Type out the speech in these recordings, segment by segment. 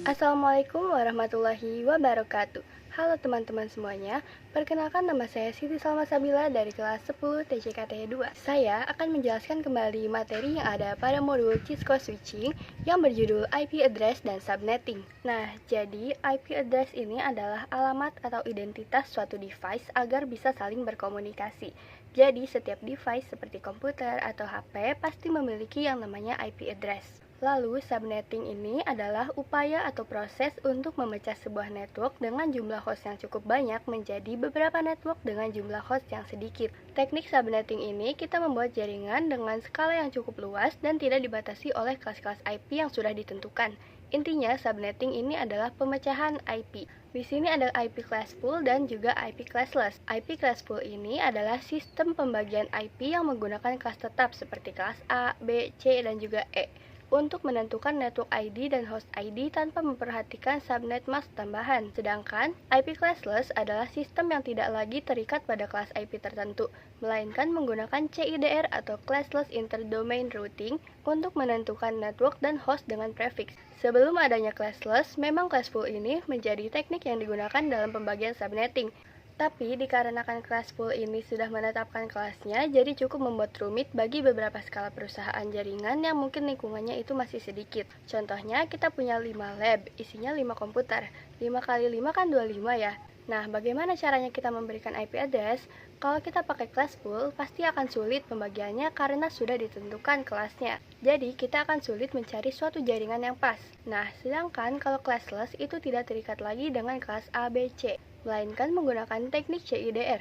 Assalamualaikum warahmatullahi wabarakatuh. Halo teman-teman semuanya, perkenalkan nama saya Siti Salma Sabila dari kelas 10 TJKT 2. Saya akan menjelaskan kembali materi yang ada pada modul Cisco Switching yang berjudul IP Address dan Subnetting. Nah, jadi IP Address ini adalah alamat atau identitas suatu device agar bisa saling berkomunikasi. Jadi, setiap device seperti komputer atau HP pasti memiliki yang namanya IP Address. Lalu, subnetting ini adalah upaya atau proses untuk memecah sebuah network dengan jumlah host yang cukup banyak menjadi beberapa network dengan jumlah host yang sedikit. Teknik subnetting ini kita membuat jaringan dengan skala yang cukup luas dan tidak dibatasi oleh kelas-kelas IP yang sudah ditentukan. Intinya, subnetting ini adalah pemecahan IP. Di sini ada IP classful dan juga IP classless. IP classful ini adalah sistem pembagian IP yang menggunakan kelas tetap seperti kelas A, B, C, dan juga E untuk menentukan network ID dan host ID tanpa memperhatikan subnet mask tambahan. Sedangkan IP classless adalah sistem yang tidak lagi terikat pada kelas IP tertentu, melainkan menggunakan CIDR atau classless interdomain routing untuk menentukan network dan host dengan prefix. Sebelum adanya classless, memang classful ini menjadi teknik yang digunakan dalam pembagian subnetting. Tapi dikarenakan classful ini sudah menetapkan kelasnya, jadi cukup membuat rumit bagi beberapa skala perusahaan jaringan yang mungkin lingkungannya itu masih sedikit. Contohnya, kita punya 5 lab, isinya 5 komputer. 5 kali 5 kan 25 ya. Nah, bagaimana caranya kita memberikan IP address? Kalau kita pakai classful, pasti akan sulit pembagiannya karena sudah ditentukan kelasnya. Jadi, kita akan sulit mencari suatu jaringan yang pas. Nah, sedangkan kalau classless itu tidak terikat lagi dengan kelas A, B, C, melainkan menggunakan teknik CIDR,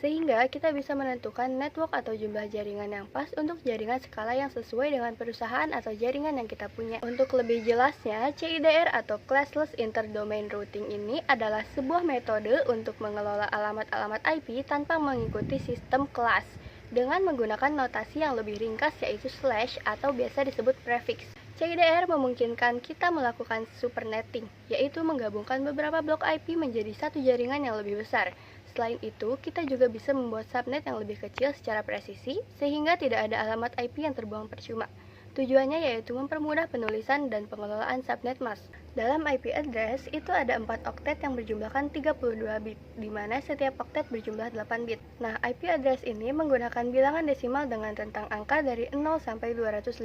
sehingga kita bisa menentukan network atau jumlah jaringan yang pas untuk jaringan skala yang sesuai dengan perusahaan atau jaringan yang kita punya. Untuk lebih jelasnya, CIDR atau Classless Interdomain Routing ini adalah sebuah metode untuk mengelola alamat-alamat IP tanpa mengikuti sistem kelas, dengan menggunakan notasi yang lebih ringkas yaitu slash atau biasa disebut prefix. CIDR memungkinkan kita melakukan supernetting, yaitu menggabungkan beberapa blok IP menjadi satu jaringan yang lebih besar. Selain itu, kita juga bisa membuat subnet yang lebih kecil secara presisi, sehingga tidak ada alamat IP yang terbuang percuma. Tujuannya yaitu mempermudah penulisan dan pengelolaan subnet mask. Dalam IP address, itu ada 4 oktet yang berjumlahkan 32 bit, di mana setiap oktet berjumlah 8 bit. Nah, IP address ini menggunakan bilangan desimal dengan rentang angka dari 0 sampai 255,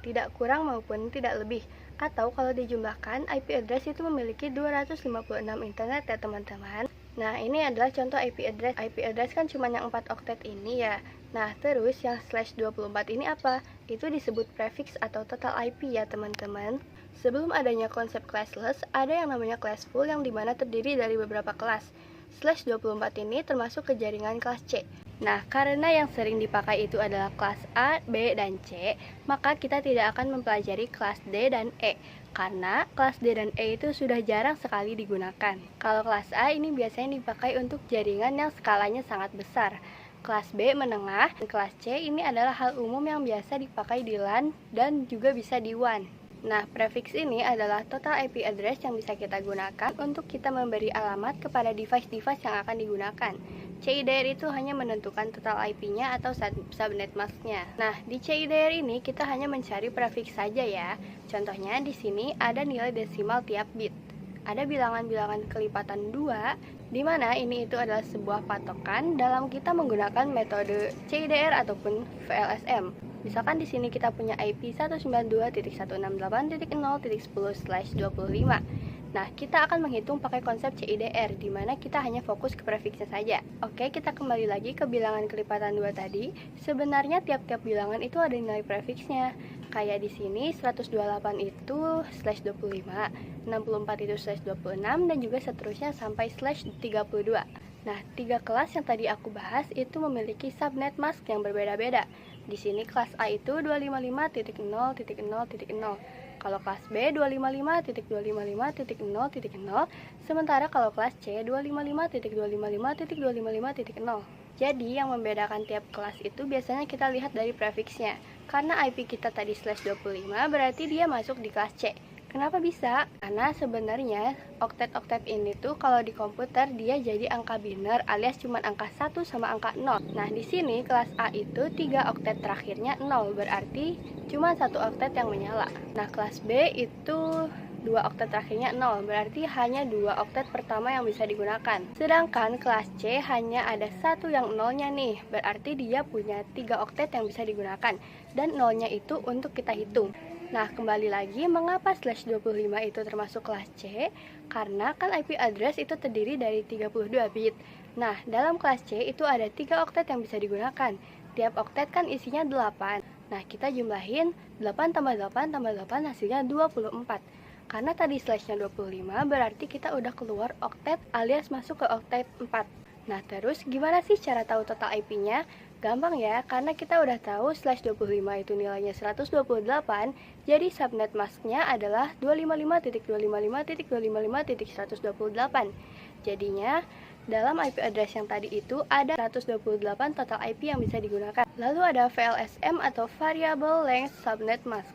tidak kurang maupun tidak lebih. Atau kalau dijumlahkan, IP address itu memiliki 256 internet ya teman-teman. Nah, ini adalah contoh IP address. IP address kan cuma yang 4 oktet ini ya. Nah, terus yang slash 24 ini apa? Itu disebut prefix atau total IP ya teman-teman. Sebelum adanya konsep classless, ada yang namanya classful yang dimana terdiri dari beberapa kelas. Slash 24 ini termasuk ke jaringan kelas C. Nah, karena yang sering dipakai itu adalah kelas A, B, dan C, maka kita tidak akan mempelajari kelas D dan E, karena kelas D dan E itu sudah jarang sekali digunakan. Kalau kelas A ini biasanya dipakai untuk jaringan yang skalanya sangat besar. Kelas B menengah, dan kelas C ini adalah hal umum yang biasa dipakai di LAN dan juga bisa di WAN. Nah, prefix ini adalah total IP address yang bisa kita gunakan untuk kita memberi alamat kepada device-device yang akan digunakan. CIDR itu hanya menentukan total IP-nya atau subnet mask-nya. Nah, di CIDR ini kita hanya mencari prefix saja ya. Contohnya di sini ada nilai desimal tiap bit. Ada bilangan-bilangan kelipatan 2, di mana ini itu adalah sebuah patokan dalam kita menggunakan metode CIDR ataupun VLSM. Misalkan di sini kita punya IP 192.168.0.10/25. Nah, kita akan menghitung pakai konsep CIDR, di mana kita hanya fokus ke prefixnya saja. Oke, kita kembali lagi ke bilangan kelipatan 2 tadi. Sebenarnya tiap-tiap bilangan itu ada nilai prefixnya. Kayak di sini 128 itu /25, 64 itu /26, dan juga seterusnya sampai /32. Nah, 3 kelas yang tadi aku bahas itu memiliki subnet mask yang berbeda-beda. Di sini kelas A itu 255.0.0.0. Kalau kelas B 255.255.0.0, sementara kalau kelas C 255.255.255.0. Jadi yang membedakan tiap kelas itu biasanya kita lihat dari prefixnya. Karena IP kita tadi /25 berarti dia masuk di kelas C. Kenapa bisa? Karena sebenarnya oktet-oktet ini tuh kalau di komputer dia jadi angka biner alias cuma angka 1 sama angka 0. Nah, di sini kelas A itu 3 oktet terakhirnya 0, berarti cuma 1 oktet yang menyala. Nah, kelas B itu 2 oktet terakhirnya 0, berarti hanya 2 oktet pertama yang bisa digunakan. Sedangkan kelas C hanya ada 1 yang nolnya nih, berarti dia punya 3 oktet yang bisa digunakan. Dan nolnya itu untuk kita hitung. Nah, kembali lagi, mengapa slash 25 itu termasuk kelas C? Karena kan IP address itu terdiri dari 32 bit. Nah, dalam kelas C itu ada 3 oktet yang bisa digunakan. Tiap oktet kan isinya 8. Nah, kita jumlahin 8 tambah 8 tambah 8 hasilnya 24. Karena tadi slashnya 25, berarti kita udah keluar oktet alias masuk ke oktet 4. Nah, terus gimana sih cara tahu total IP-nya? Gampang ya, karena kita udah tahu slash 25 itu nilainya 128, jadi subnet masknya adalah 255.255.255.128. Jadinya, dalam IP address yang tadi itu ada 128 total IP yang bisa digunakan. Lalu ada VLSM atau Variable Length Subnet Mask,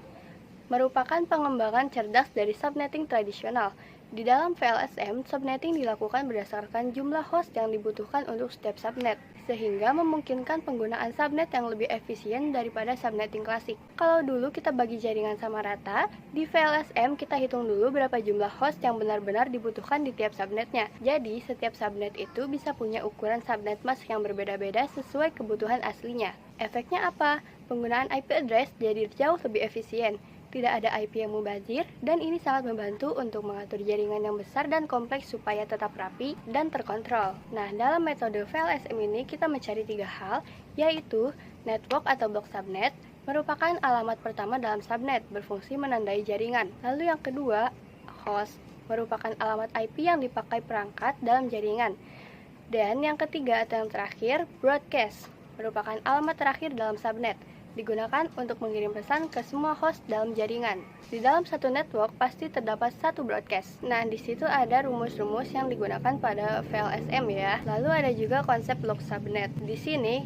merupakan pengembangan cerdas dari subnetting tradisional. Di dalam VLSM, subnetting dilakukan berdasarkan jumlah host yang dibutuhkan untuk setiap subnet, sehingga memungkinkan penggunaan subnet yang lebih efisien daripada subnetting klasik. Kalau dulu kita bagi jaringan sama rata, di VLSM kita hitung dulu berapa jumlah host yang benar-benar dibutuhkan di tiap subnetnya. Jadi, setiap subnet itu bisa punya ukuran subnet mask yang berbeda-beda sesuai kebutuhan aslinya. Efeknya apa? Penggunaan IP address jadi jauh lebih efisien. Tidak ada IP yang mubazir, dan ini sangat membantu untuk mengatur jaringan yang besar dan kompleks supaya tetap rapi dan terkontrol. Nah, dalam metode VLSM ini kita mencari 3 hal, yaitu network atau blok subnet, merupakan alamat pertama dalam subnet, berfungsi menandai jaringan. Lalu yang kedua, host, merupakan alamat IP yang dipakai perangkat dalam jaringan. Dan yang ketiga atau yang terakhir, broadcast, merupakan alamat terakhir dalam subnet, digunakan untuk mengirim pesan ke semua host dalam jaringan. Di dalam satu network pasti terdapat satu broadcast. Nah, di situ ada rumus-rumus yang digunakan pada VLSM ya. Lalu ada juga konsep blok subnet. Di sini,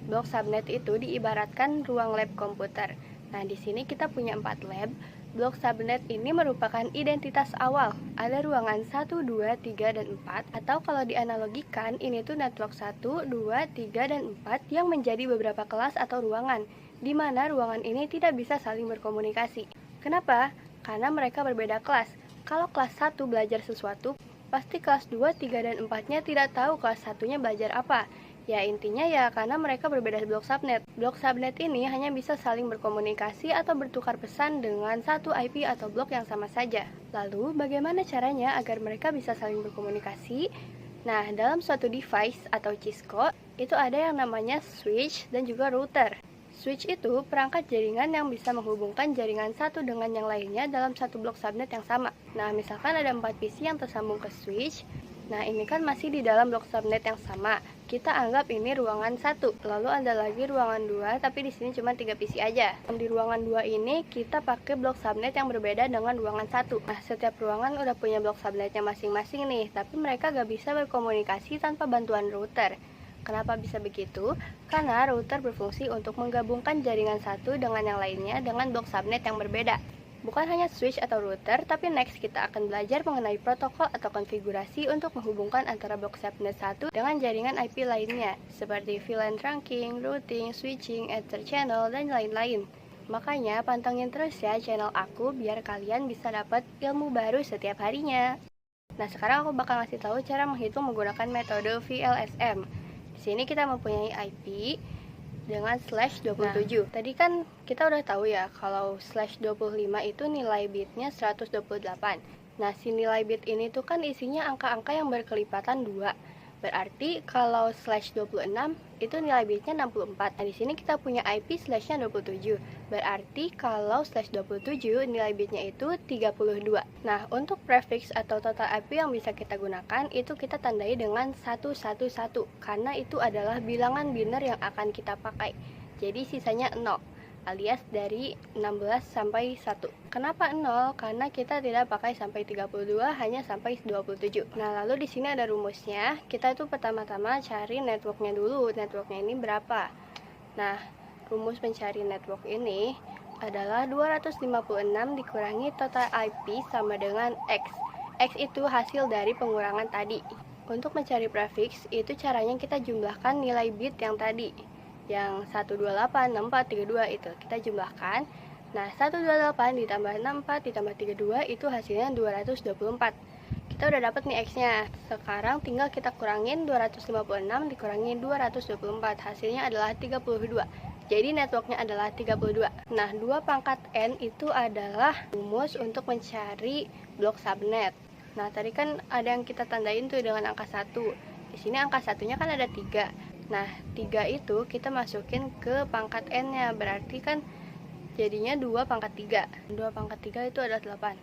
blok subnet itu diibaratkan ruang lab komputer. Nah, di sini kita punya 4 lab. Blok subnet ini merupakan identitas awal. Ada ruangan 1, 2, 3, dan 4. Atau kalau dianalogikan, ini tuh network 1, 2, 3, dan 4 yang menjadi beberapa kelas atau ruangan, di mana ruangan ini tidak bisa saling berkomunikasi. Kenapa? Karena mereka berbeda kelas. Kalau kelas 1 belajar sesuatu, pasti kelas 2, 3, dan 4-nya tidak tahu kelas 1-nya belajar apa. Ya, intinya ya karena mereka berbeda blok subnet. Blok subnet ini hanya bisa saling berkomunikasi atau bertukar pesan dengan satu IP atau blok yang sama saja. Lalu, bagaimana caranya agar mereka bisa saling berkomunikasi? Nah, dalam suatu device atau Cisco, itu ada yang namanya switch dan juga router. Switch itu perangkat jaringan yang bisa menghubungkan jaringan satu dengan yang lainnya dalam satu blok subnet yang sama. Nah, misalkan ada 4 PC yang tersambung ke switch. Nah, ini kan masih di dalam blok subnet yang sama. Kita anggap ini ruangan 1. Lalu ada lagi ruangan 2, tapi di sini cuma 3 PC aja. Di ruangan 2 ini kita pakai blok subnet yang berbeda dengan ruangan 1. Nah, setiap ruangan udah punya blok subnetnya masing-masing nih, tapi mereka gak bisa berkomunikasi tanpa bantuan router. Kenapa bisa begitu? Karena router berfungsi untuk menggabungkan jaringan satu dengan yang lainnya dengan blok subnet yang berbeda. Bukan hanya switch atau router, tapi next kita akan belajar mengenai protokol atau konfigurasi untuk menghubungkan antara blok subnet satu dengan jaringan IP lainnya, seperti VLAN trunking, routing, switching, ether channel, dan lain-lain. Makanya pantengin terus ya channel aku biar kalian bisa dapat ilmu baru setiap harinya. Nah, sekarang aku bakal ngasih tahu cara menghitung menggunakan metode VLSM. Di sini kita mempunyai IP dengan slash 27. Tadi kan kita udah tahu ya kalau slash 25 itu nilai bitnya 128. Nah, si nilai bit ini tuh kan isinya angka-angka yang berkelipatan 2. Berarti kalau slash 26 itu nilai bitnya 64. Nah, di sini kita punya IP slashnya 27. Berarti kalau slash 27 nilai bitnya itu 32. Nah, untuk prefix atau total IP yang bisa kita gunakan itu kita tandai dengan 111 karena itu adalah bilangan biner yang akan kita pakai. Jadi sisanya 0. Alias dari 16 sampai 1. Kenapa 0? Karena kita tidak pakai sampai 32, hanya sampai 27. Nah, lalu di sini ada rumusnya. Kita itu pertama-tama cari networknya dulu. Networknya ini berapa? Nah, rumus mencari network ini adalah 256 dikurangi total IP sama dengan X. X itu hasil dari pengurangan tadi. Untuk mencari prefix, itu caranya kita jumlahkan nilai bit yang tadi. Yang 128, 64, 32 itu kita jumlahkan. Nah, 128 ditambah 64 ditambah 32 itu hasilnya 224. Kita udah dapat nih X-nya. Sekarang tinggal kita kurangin 256 dikurangi 224. Hasilnya adalah 32. Jadi networknya adalah 32. Nah, 2 pangkat N itu adalah rumus untuk mencari blok subnet. Nah, tadi kan ada yang kita tandain tuh dengan angka 1. Di sini angka satunya kan ada 3. Nah, 3 itu kita masukin ke pangkat N-nya. Berarti kan jadinya 2 pangkat 3. 2 pangkat 3 itu adalah 8.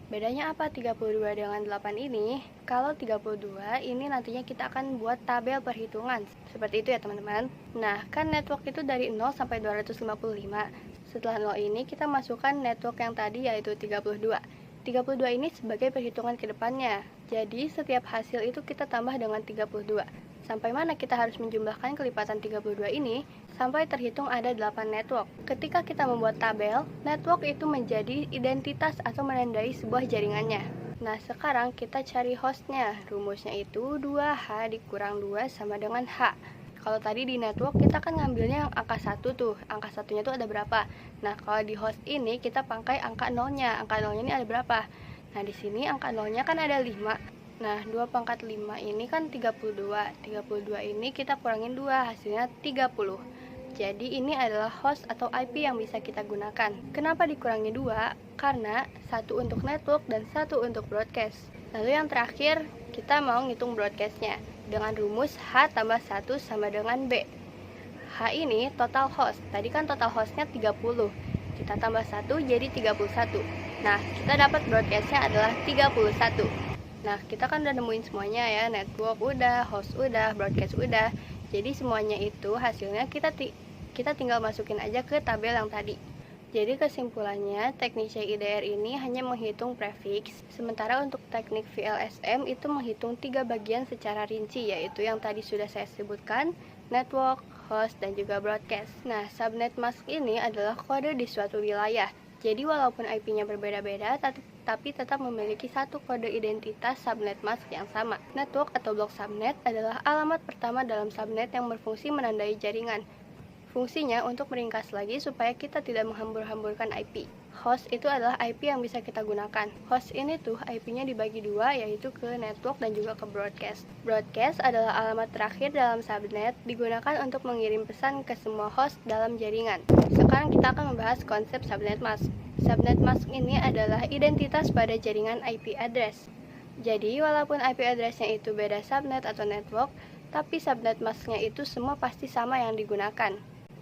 Bedanya apa 32 dengan 8 ini? Kalau 32 ini nantinya kita akan buat tabel perhitungan. Seperti itu ya teman-teman. Nah, kan network itu dari 0 sampai 255. Setelah 0 ini kita masukkan network yang tadi yaitu 32. 32 ini sebagai perhitungan ke depannya. Jadi setiap hasil itu kita tambah dengan 32. Sampai mana kita harus menjumlahkan kelipatan 32 ini? Sampai terhitung ada 8 network. Ketika kita membuat tabel, network itu menjadi identitas atau menandai sebuah jaringannya. Nah, sekarang kita cari hostnya. Rumusnya itu 2H dikurang 2 sama dengan H. Kalau tadi di network kita kan ngambilnya yang angka 1 tuh. Angka satunya tuh ada berapa? Nah, kalau di host ini kita pakai angka 0-nya. Angka 0-nya ini ada berapa? Nah, di sini angka 0-nya kan ada 5. Nah, 2 pangkat 5 ini kan 32. 32 ini kita kurangin 2, hasilnya 30. Jadi ini adalah host atau IP yang bisa kita gunakan. Kenapa dikurangi 2? Karena satu untuk network dan satu untuk broadcast. Lalu yang terakhir, kita mau ngitung broadcastnya. Dengan rumus H tambah 1 sama dengan B. H ini total host. Tadi kan total hostnya 30. Kita tambah 1 jadi 31. Nah, kita dapat broadcastnya adalah 31. Nah, kita kan udah nemuin semuanya ya, network udah, host udah, broadcast udah. Jadi semuanya itu hasilnya kita tinggal masukin aja ke tabel yang tadi. Jadi kesimpulannya, teknik CIDR ini hanya menghitung prefix, sementara untuk teknik VLSM itu menghitung 3 bagian secara rinci, yaitu yang tadi sudah saya sebutkan, network, host, dan juga broadcast. Nah, subnet mask ini adalah kode di suatu wilayah. Jadi walaupun IP-nya berbeda-beda, tapi tetap memiliki satu kode identitas subnet mask yang sama. Network atau blok subnet adalah alamat pertama dalam subnet yang berfungsi menandai jaringan. Fungsinya untuk meringkas lagi supaya kita tidak menghambur-hamburkan IP. Host itu adalah IP yang bisa kita gunakan. Host ini tuh IP-nya dibagi dua, yaitu ke network dan juga ke broadcast. Broadcast adalah alamat terakhir dalam subnet, digunakan untuk mengirim pesan ke semua host dalam jaringan. Sekarang kita akan membahas konsep subnet mask. Subnet mask ini adalah identitas pada jaringan IP address. Jadi, walaupun IP address-nya itu beda subnet atau network, tapi subnet mask-nya itu semua pasti sama yang digunakan.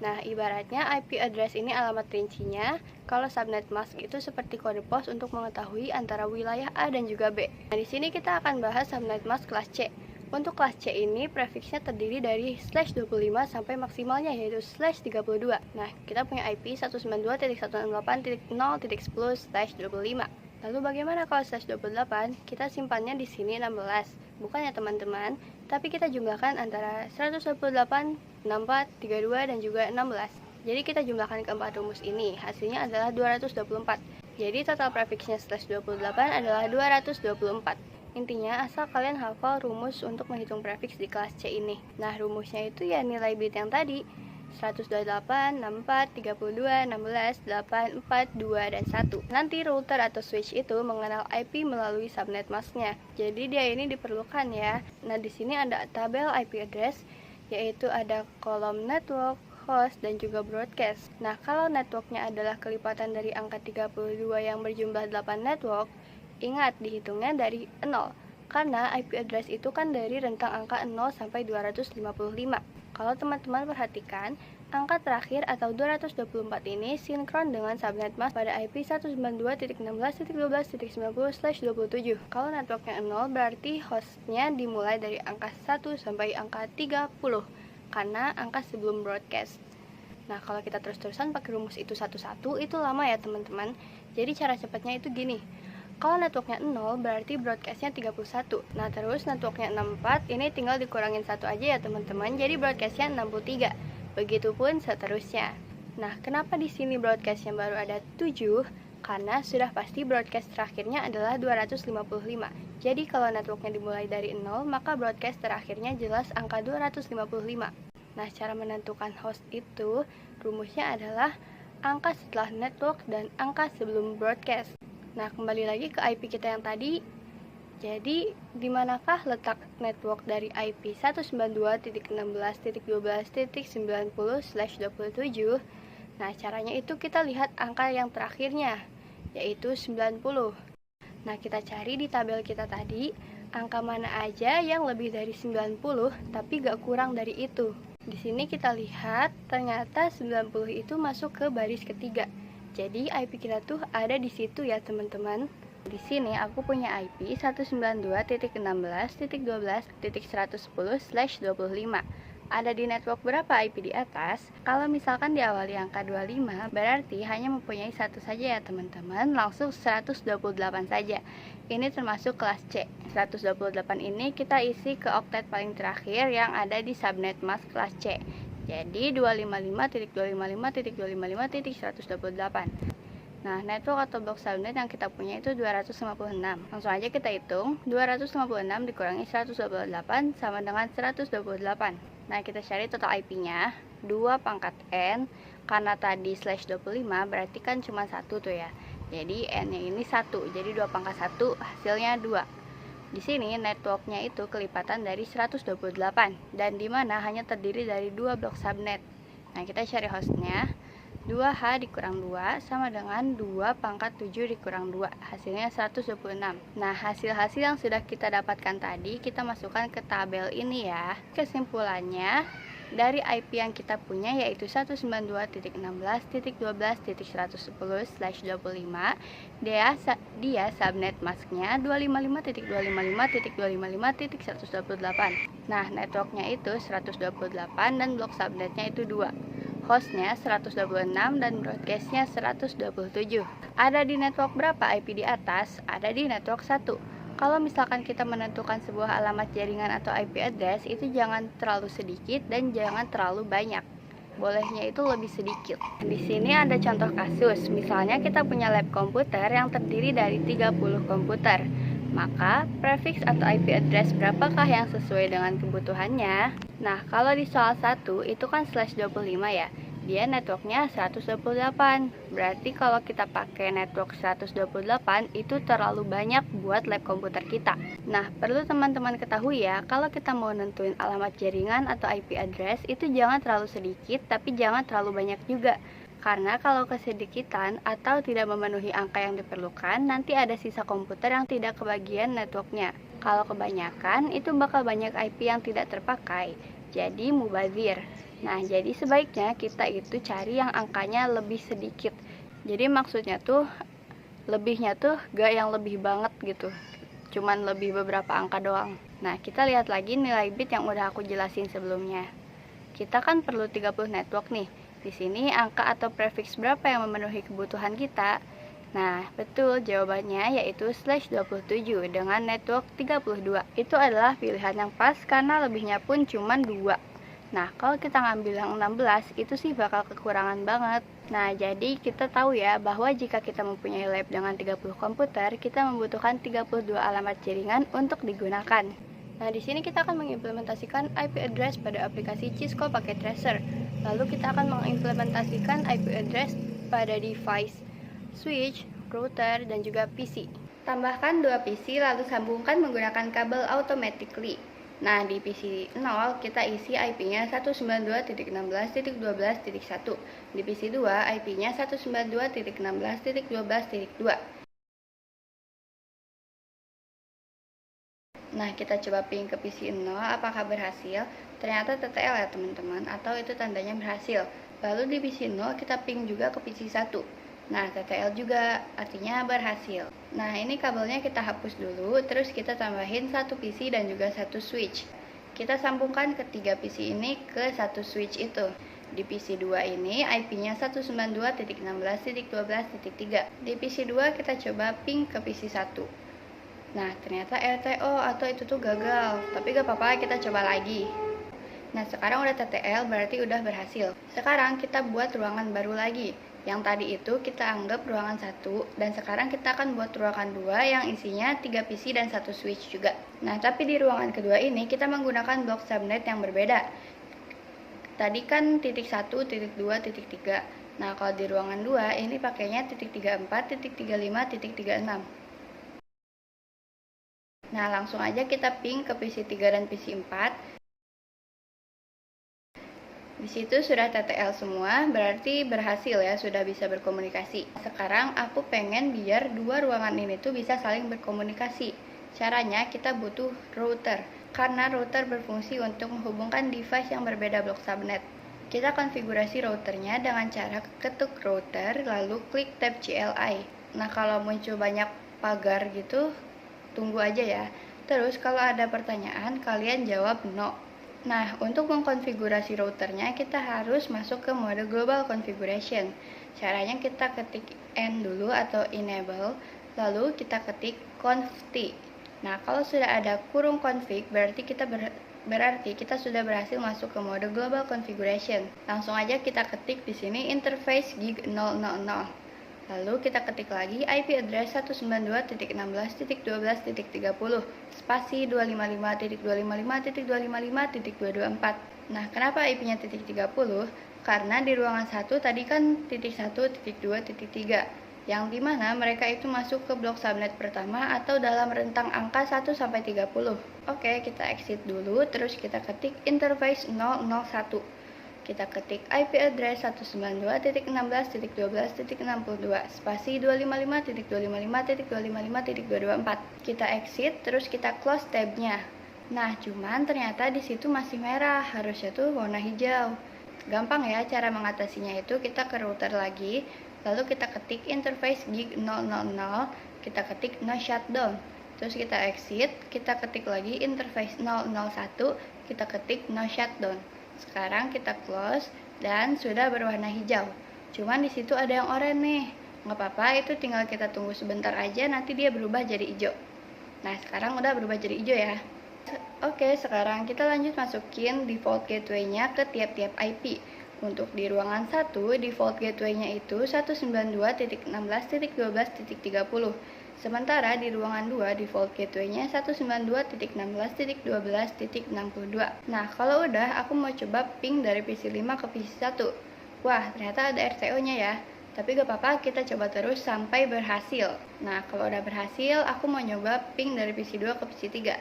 Nah, ibaratnya IP address ini alamat rincinya, kalau subnet mask itu seperti kode pos untuk mengetahui antara wilayah A dan juga B. Nah, di sini kita akan bahas subnet mask kelas C. Untuk kelas C ini, prefixnya terdiri dari /25 sampai maksimalnya yaitu /32. Nah, kita punya IP 192.168.0.10/25. Lalu bagaimana kalau /28? Kita simpannya di sini 16. Bukan ya teman-teman, tapi kita jumlahkan antara 128, 64, 32, dan juga 16. Jadi kita jumlahkan keempat rumus ini, hasilnya adalah 224. Jadi total prefixnya /28 adalah 224. Intinya, asal kalian hafal rumus untuk menghitung prefix di kelas C ini. Nah, rumusnya itu ya nilai bit yang tadi, 128, 64, 32, 16, 8, 4, 2, dan 1. Nanti router atau switch itu mengenal IP melalui subnet mask-nya. Jadi dia ini diperlukan ya. Nah, di sini ada tabel IP address, yaitu ada kolom network, host, dan juga broadcast. Nah, kalau networknya adalah kelipatan dari angka 32 yang berjumlah 8 network, ingat dihitungnya dari 0. Karena IP address itu kan dari rentang angka 0 sampai 255. Kalau teman-teman perhatikan, angka terakhir atau 224 ini sinkron dengan subnet mask pada IP 192.16.12.90/27. Kalau networknya 0 berarti hostnya dimulai dari angka 1 sampai angka 30 karena angka sebelum broadcast. Nah, kalau kita terus-terusan pakai rumus itu satu-satu itu lama ya teman-teman. Jadi cara cepatnya itu gini. Kalau networknya 0 berarti broadcastnya 31. Nah, terus networknya 64 ini tinggal dikurangin 1 aja ya teman-teman. Jadi broadcastnya 63. Begitupun seterusnya. Nah, kenapa di sini broadcastnya baru ada 7? Karena sudah pasti broadcast terakhirnya adalah 255. Jadi kalau networknya dimulai dari 0, maka broadcast terakhirnya jelas angka 255. Nah, cara menentukan host itu, rumusnya adalah angka setelah network dan angka sebelum broadcast. Nah, kembali lagi ke IP kita yang tadi. Jadi, di manakah letak network dari IP 192.16.12.90/27? Nah, caranya itu kita lihat angka yang terakhirnya, yaitu 90. Nah, kita cari di tabel kita tadi, angka mana aja yang lebih dari 90, tapi gak kurang dari itu. Di sini kita lihat, ternyata 90 itu masuk ke baris ketiga. Jadi, IP kita tuh ada di situ ya, teman-teman. Di sini aku punya IP 192.16.12.110/25. Ada di network berapa IP di atas? Kalau misalkan diawali angka 25, berarti hanya mempunyai satu saja ya teman-teman, langsung 128 saja. Ini termasuk kelas C. 128 ini kita isi ke oktet paling terakhir yang ada di subnet mask kelas C. Jadi 255.255.255.128. Nah, network atau blok subnet yang kita punya itu 256. Langsung aja kita hitung, 256 dikurangi 128 sama dengan 128. Nah, kita cari total IP-nya, 2 pangkat N, karena tadi slash 25 berarti kan cuma 1 tuh ya. Jadi N-nya ini 1, jadi 2 pangkat 1 hasilnya 2. Di sini networknya itu kelipatan dari 128, dan dimana hanya terdiri dari 2 blok subnet. Nah, kita cari hostnya. 2H dikurang 2 sama dengan 2 pangkat 7 dikurang 2, hasilnya 126. Nah, hasil-hasil yang sudah kita dapatkan tadi kita masukkan ke tabel ini ya. Kesimpulannya, dari IP yang kita punya yaitu 192.16.12.110/25, dia subnet masknya 255.255.255.128. Nah, networknya itu 128 dan blok subnetnya itu 2. Hostnya 126 dan broadcastnya 127. Ada di network berapa IP di atas? Ada di network 1. Kalau misalkan kita menentukan sebuah alamat jaringan atau IP address, itu jangan terlalu sedikit dan jangan terlalu banyak. Bolehnya itu lebih sedikit. Di sini ada contoh kasus. Misalnya kita punya lab komputer yang terdiri dari 30 komputer. Maka, prefix atau IP address berapakah yang sesuai dengan kebutuhannya? Nah, kalau di soal 1, itu kan /25 ya. Dia networknya 128. Berarti kalau kita pakai network 128, itu terlalu banyak buat lab komputer kita. Nah, perlu teman-teman ketahui ya, kalau kita mau nentuin alamat jaringan atau IP address, itu jangan terlalu sedikit, tapi jangan terlalu banyak juga. Karena kalau kesedikitan atau tidak memenuhi angka yang diperlukan, nanti ada sisa komputer yang tidak kebagian networknya. Kalau kebanyakan, itu bakal banyak IP yang tidak terpakai, jadi mubazir. Nah, jadi sebaiknya kita itu cari yang angkanya lebih sedikit. Jadi maksudnya tuh, lebihnya tuh gak yang lebih banget gitu, cuman lebih beberapa angka doang. Nah, kita lihat lagi nilai bit yang udah aku jelasin sebelumnya. Kita kan perlu 30 network nih. Di sini angka atau prefix berapa yang memenuhi kebutuhan kita? Nah, betul jawabannya yaitu /27 dengan network 32. Itu adalah pilihan yang pas karena lebihnya pun cuma 2. Nah, kalau kita ngambil yang 16, itu sih bakal kekurangan banget. Nah, jadi kita tahu ya bahwa jika kita mempunyai lab dengan 30 komputer, kita membutuhkan 32 alamat jaringan untuk digunakan. Nah, di sini kita akan mengimplementasikan IP address pada aplikasi Cisco Packet Tracer. Lalu kita akan mengimplementasikan IP address pada device, switch, router, dan juga PC. Tambahkan 2 PC lalu sambungkan menggunakan kabel automatically. Nah, di PC 0 kita isi IP-nya 192.16.12.1. Di PC 2 IP-nya 192.16.12.2. Nah, kita coba ping ke PC 0, apakah berhasil? Ternyata TTL ya teman-teman, atau itu tandanya berhasil. Lalu di PC 0 kita ping juga ke PC 1. Nah, TTL juga, artinya berhasil. Nah, ini kabelnya kita hapus dulu, terus kita tambahin 1 PC dan juga 1 switch. Kita sambungkan ketiga PC ini ke 1 switch itu. Di PC 2 ini IP-nya 192.16.12.3. Di PC 2 kita coba ping ke PC 1. Nah, ternyata RTO atau itu tuh gagal, tapi gak apa-apa, kita coba lagi. Nah, sekarang udah TTL, berarti udah berhasil. Sekarang kita buat ruangan baru lagi. Yang tadi itu kita anggap ruangan 1, dan sekarang kita akan buat ruangan 2 yang isinya 3 PC dan 1 switch juga. Nah, tapi di ruangan kedua ini kita menggunakan blok subnet yang berbeda. Tadi kan titik 1, titik 2, titik 3. Nah, kalau di ruangan 2 ini pakainya titik 34, titik 35, titik 36. Nah, langsung aja kita ping ke PC 3 dan PC 4. Di situ sudah TTL semua, berarti berhasil ya, sudah bisa berkomunikasi. Sekarang aku pengen biar dua ruangan ini tuh bisa saling berkomunikasi. Caranya kita butuh router, karena router berfungsi untuk menghubungkan device yang berbeda blok subnet. Kita konfigurasi routernya dengan cara ketuk router, lalu klik tab CLI. Nah, kalau muncul banyak pagar gitu, tunggu aja ya. Terus kalau ada pertanyaan, kalian jawab no. Nah, untuk mengkonfigurasi routernya, kita harus masuk ke mode global configuration. Caranya kita ketik N dulu atau enable, lalu kita ketik conft. Nah, kalau sudah ada kurung config, berarti kita sudah berhasil masuk ke mode global configuration. Langsung aja kita ketik di sini interface gig 000. Lalu kita ketik lagi IP address 192.16.12.30 spasi 255.255.255.224. Nah, kenapa IP-nya titik 30? Karena di ruangan 1 tadi kan titik 1, titik 2, titik 3, yang dimana mereka itu masuk ke blok subnet pertama atau dalam rentang angka 1 sampai 30. Oke, kita exit dulu, terus kita ketik interface 001. Kita ketik IP address 192.16.12.62 spasi 255.255.255.224. Kita exit, terus kita close tabnya. Nah, cuman ternyata di situ masih merah, harusnya tuh warna hijau. Gampang ya cara mengatasinya, itu kita ke router lagi, lalu kita ketik interface gig 000, kita ketik no shutdown. Terus kita exit, kita ketik lagi interface 001, kita ketik no shutdown. Sekarang kita close dan sudah berwarna hijau. Cuman di situ ada yang oranye nih. Nggak apa-apa, itu tinggal kita tunggu sebentar aja, nanti dia berubah jadi hijau. Nah, sekarang udah berubah jadi hijau ya. Oke, sekarang kita lanjut masukin default gateway-nya ke tiap-tiap IP. Untuk di ruangan 1, default gateway-nya itu 192.16.12.30. Sementara di ruangan 2, default gateway-nya 192.16.12.62. Nah, kalau udah, aku mau coba ping dari PC 5 ke PC 1. Wah, ternyata ada RTO-nya ya. Tapi gak apa-apa, kita coba terus sampai berhasil. Nah, kalau udah berhasil, aku mau nyoba ping dari PC 2 ke PC 3.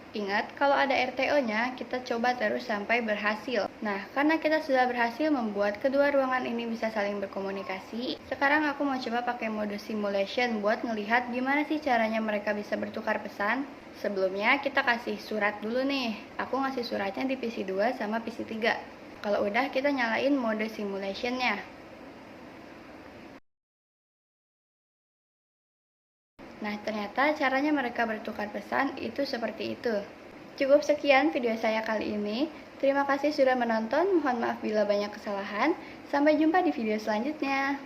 Ingat, kalau ada RTO-nya, kita coba terus sampai berhasil. Nah, karena kita sudah berhasil membuat kedua ruangan ini bisa saling berkomunikasi, sekarang aku mau coba pakai mode simulation buat ngelihat gimana sih caranya mereka bisa bertukar pesan. Sebelumnya, kita kasih surat dulu nih. Aku ngasih suratnya di PC 2 sama PC 3. Kalau udah, kita nyalain mode simulation-nya. Nah, ternyata caranya mereka bertukar pesan itu seperti itu. Cukup sekian video saya kali ini. Terima kasih sudah menonton. Mohon maaf bila banyak kesalahan. Sampai jumpa di video selanjutnya.